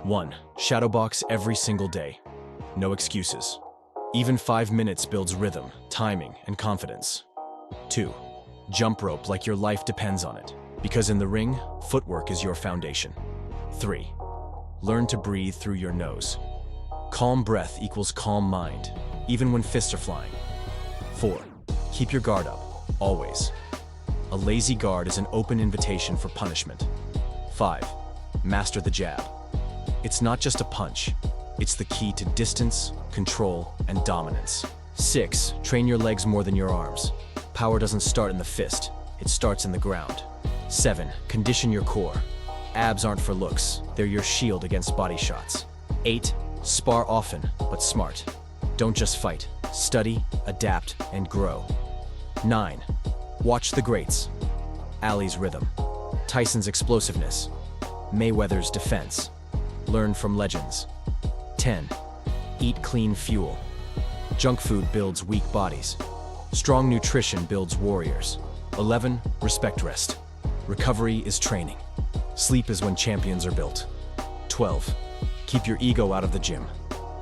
1. Shadowbox every single day. No excuses. Even 5 minutes builds rhythm, timing, and confidence. 2. Jump rope like your life depends on it, because in the ring, footwork is your foundation. 3. Learn to breathe through your nose. Calm breath equals calm mind, even when fists are flying. 4. Keep your guard up, always. A lazy guard is an open invitation for punishment. 5. Master the jab. It's not just a punch, it's the key to distance, control, and dominance. 6. Train your legs more than your arms. Power doesn't start in the fist, it starts in the ground. 7. Condition your core. Abs aren't for looks, they're your shield against body shots. 8. Spar often, but smart. Don't just fight, study, adapt, and grow. 9. Watch the greats. Ali's rhythm, Tyson's explosiveness, Mayweather's defense. Learn from legends. 10. Eat clean fuel. Junk food builds weak bodies. Strong nutrition builds warriors. 11. Respect rest. Recovery is training. Sleep is when champions are built. 12. Keep your ego out of the gym.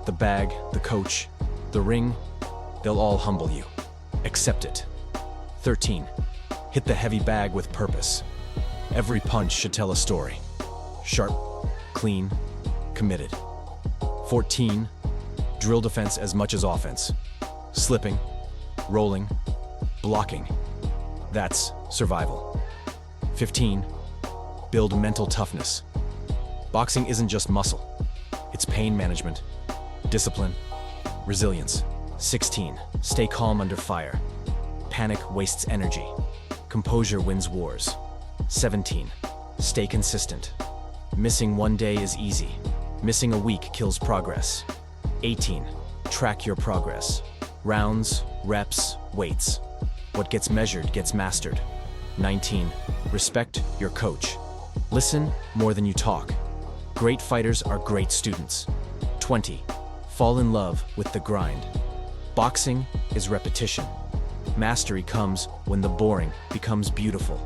The bag, the coach, the ring, they'll all humble you. Accept it. 13. Hit the heavy bag with purpose. Every punch should tell a story. Sharp, clean, committed. 14. Drill defense as much as offense. Slipping, rolling, blocking. That's survival. 15. Build mental toughness. Boxing isn't just muscle. It's pain management, discipline, resilience. 16. Stay calm under fire. Panic wastes energy. Composure wins wars. 17. Stay consistent. Missing one day is easy. Missing a week kills progress. 18. Track your progress. Rounds, reps, weights. What gets measured gets mastered. 19. Respect your coach. Listen more than you talk. Great fighters are great students. 20. Fall in love with the grind. Boxing is repetition. Mastery comes when the boring becomes beautiful.